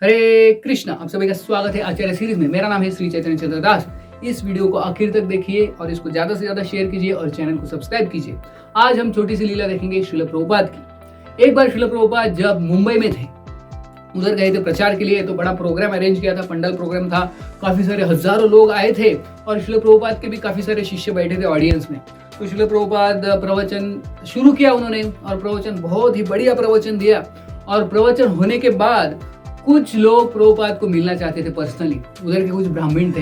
हरे कृष्णा, आप सभी का स्वागत है आचार्य सीरीज में। मेरा नाम है श्री चैतन्य चंद्र दास। इस वीडियो को आखिर तक देखिए और इसको ज्यादा से ज्यादा शेयर कीजिए और चैनल को सब्सक्राइब कीजिए। आज हम छोटी सी लीला देखेंगे श्रील प्रभुपाद की। एक बार श्रील प्रभुपाद जब मुंबई में थे, उधर गए थे प्रचार के लिए, तो बड़ा प्रोग्राम अरेंज किया था, पंडाल प्रोग्राम था, काफी सारे हजारों लोग आए थे और श्रील प्रभुपाद के भी काफी सारे शिष्य बैठे थे ऑडियंस में। तो श्रील प्रभुपाद प्रवचन शुरू किया उन्होंने और प्रवचन बहुत ही बढ़िया प्रवचन दिया। और प्रवचन होने के बाद कुछ लोग प्रभुपाद को मिलना चाहते थे पर्सनली। उधर के कुछ ब्राह्मण थे,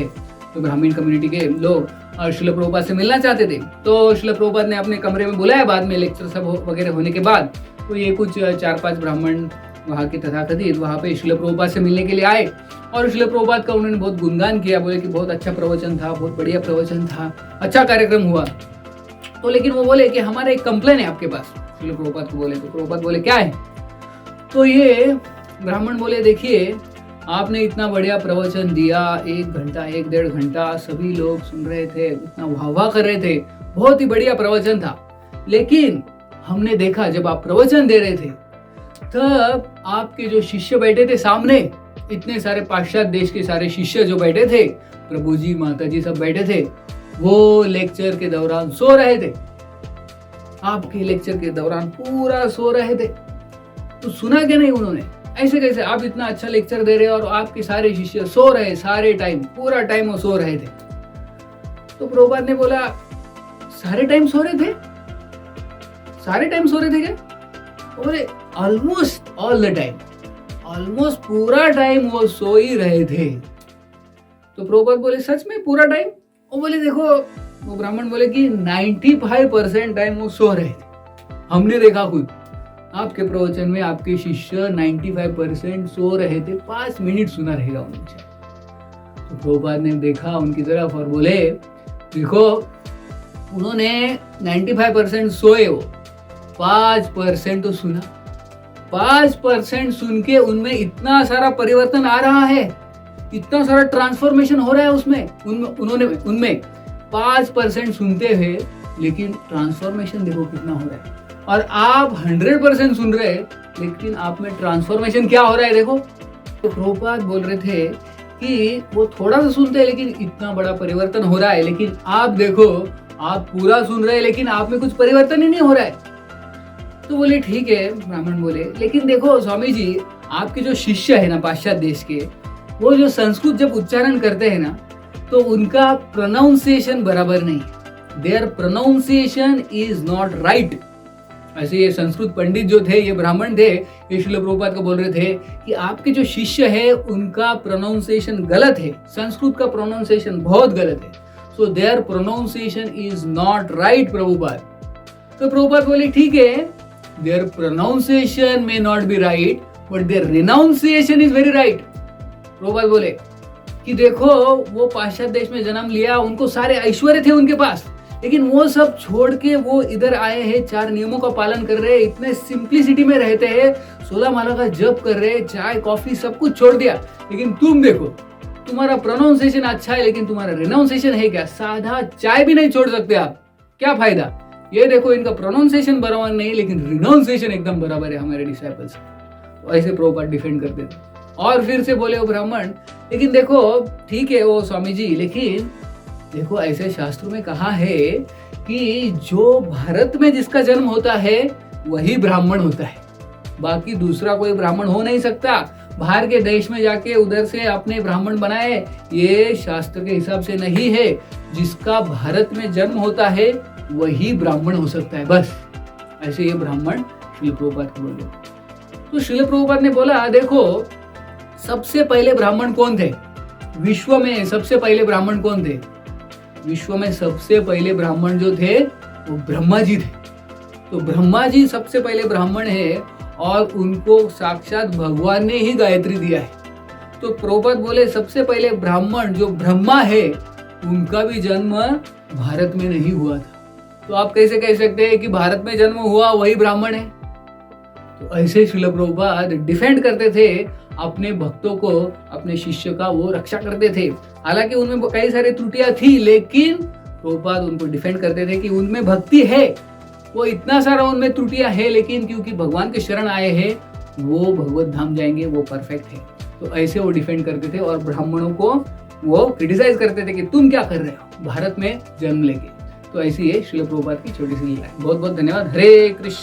तो ब्राह्मण कम्युनिटी के लोग और श्रील प्रभुपाद से मिलना चाहते थे। तो श्रील प्रभुपाद ने अपने कमरे में बुलाया बाद में, लेक्चर सब वगैरह होने के बाद। तो ये कुछ 4-5 ब्राह्मण वहाँ के तथाकथित वहाँ पे श्रील प्रभुपाद से मिलने के लिए आए और श्रील प्रभुपाद का उन्होंने बहुत गुणगान किया, बोले कि बहुत अच्छा प्रवचन था, बहुत बढ़िया प्रवचन था, अच्छा कार्यक्रम हुआ। तो लेकिन वो बोले कि हमारा एक कंप्लेन है आपके पास। श्रील प्रभुपाद को बोले, तो प्रभुपाद बोले क्या है? तो ये ब्राह्मण बोले, देखिए आपने इतना बढ़िया प्रवचन दिया, 1 घंटा 1-1.5 घंटा सभी लोग सुन रहे थे, इतना वाह वाह कर रहे थे, बहुत ही बढ़िया प्रवचन था। लेकिन हमने देखा जब आप प्रवचन दे रहे थे तब आपके जो शिष्य बैठे थे सामने, इतने सारे पाश्चात्य देश के सारे शिष्य जो बैठे थे, प्रभु जी माता जी सब बैठे थे, वो लेक्चर के दौरान सो रहे थे। आपके लेक्चर के दौरान पूरा सो रहे थे। तो सुना क्या नहीं उन्होंने? ऐसे कैसे? आप इतना अच्छा लेक्चर दे रहे और आपके सारे शिष्य सो रहे, सारे टाइम, पूरा टाइम वो सो रहे थे। तो प्रभुपाद ने बोला, सारे टाइम सो रहे थे? सारे टाइम सो रहे थे क्या? बोले almost all the time, almost पूरा टाइम वो सो ही रहे थे। तो प्रभुपाद बोले, सच में पूरा टाइम? वो बोले, देखो, वो ब्राह्मण बोले कि 95% टाइम वो सो रहे थे, हमने देखा खुद। आपके प्रवचन में आपके शिष्य 95% सो रहे थे, 5 मिनट सुना रहेगा उनसे। तो प्रभुपाद ने देखा उनकी तरफ और बोले, देखो उन्होंने 95% सोए, वो 5% तो सुना। 5% सुन के उनमें इतना सारा परिवर्तन आ रहा है, इतना सारा ट्रांसफॉर्मेशन हो रहा है उसमें, उनमें 5% सुनते हुए, लेकिन ट्रांसफॉर्मेशन देखो कितना हो रहा है। और आप 100% सुन रहे, लेकिन आप में ट्रांसफॉर्मेशन क्या हो रहा है देखो। तो प्रभुपाद बोल रहे थे कि वो थोड़ा सा सुनते हैं लेकिन इतना बड़ा परिवर्तन हो रहा है, लेकिन आप देखो आप पूरा सुन रहे हैं लेकिन आप में कुछ परिवर्तन ही नहीं हो रहा है। तो बोले ठीक है, ब्राह्मण बोले, लेकिन देखो स्वामी जी, आपके जो शिष्य है ना पाश्चात्य देश के, वो जो संस्कृत जब उच्चारण करते हैं ना, तो उनका प्रोनाउंसिएशन बराबर नहीं, their pronunciation is not right. ऐसे ये संस्कृत पंडित जो थे, ये ब्राह्मण थे, ये श्रील प्रभुपाद को बोल रहे थे कि आपके जो शिष्य है उनका प्रोनाउंसिएशन गलत है, संस्कृत का प्रोनाउंसिएशन बहुत गलत है, so their pronunciation is not right Prabhupada. तो प्रभुपाद बोले ठीक है, their pronunciation may not be right but their renunciation is very right. Prabhupada बोले कि देखो वो पाश्चात्य देश में जन्म लिया, उनको सारे ऐश्वर्य थे उनके पास, लेकिन वो सब छोड़ के वो इधर आए हैं, 4 नियमों का पालन कर रहे हैं, इतने सिंप्लिसिटी में रहते हैं, 16 माला का जप कर रहे हैं, चाय कॉफी सब कुछ छोड़ दिया। लेकिन तुम देखो, तुम्हारा प्रोनाउंसिएशन अच्छा है लेकिन तुम्हारा रिनाउंसिएशन है क्या? साधा चाय भी नहीं छोड़ सकते आप, क्या फायदा? ये देखो इनका प्रोनाउंसिएशन बराबर नहीं लेकिन रिनाउंसिएशन एकदम बराबर है हमारे डिसाइपल्स। ऐसे प्रभुपाद डिफेंड करते थे। और फिर से बोले वो ब्राह्मण, लेकिन देखो ठीक है वो स्वामी जी, लेकिन देखो ऐसे शास्त्रों में कहा है कि जो भारत में जिसका जन्म होता है वही ब्राह्मण होता है, बाकी दूसरा कोई ब्राह्मण हो नहीं सकता। बाहर के देश में जाके उधर से अपने ब्राह्मण बनाए, ये शास्त्र के हिसाब से नहीं है। जिसका भारत में जन्म होता है वही ब्राह्मण हो सकता है, बस। ऐसे ये ब्राह्मण श्रील प्रभुपाद को बोले। तो श्रील प्रभुपाद ने बोला, देखो सबसे पहले ब्राह्मण कौन थे विश्व में? सबसे पहले ब्राह्मण कौन थे विश्व में? सबसे पहले ब्राह्मण जो थे वो ब्रह्मा जी थे। तो ब्रह्मा जी सबसे पहले ब्राह्मण है और उनको साक्षात भगवान ने ही गायत्री दिया है। तो प्रभुपाद बोले सबसे पहले ब्राह्मण जो ब्रह्मा है उनका भी जन्म भारत में नहीं हुआ था। तो आप कैसे कह सकते हैं कि भारत में जन्म हुआ वही ब्राह्मण है? तो ऐसे श्रील प्रभुपाद डिफेंड करते थे अपने भक्तों को, अपने शिष्य का वो रक्षा करते थे। हालांकि उनमें कई सारी त्रुटियां थी, लेकिन प्रभुपाद उनको डिफेंड करते थे कि उनमें भक्ति है, वो इतना सारा उनमें त्रुटियां है, लेकिन क्योंकि भगवान के शरण आए हैं वो भगवत धाम जाएंगे, वो परफेक्ट है। तो ऐसे वो डिफेंड करते थे और ब्राह्मणों को वो क्रिटिसाइज करते थे कि तुम क्या कर रहे हो भारत में जन्म लेके। तो ऐसी है श्रील प्रभुपाद की छोटी सी लीला। बहुत बहुत धन्यवाद। हरे कृष्ण।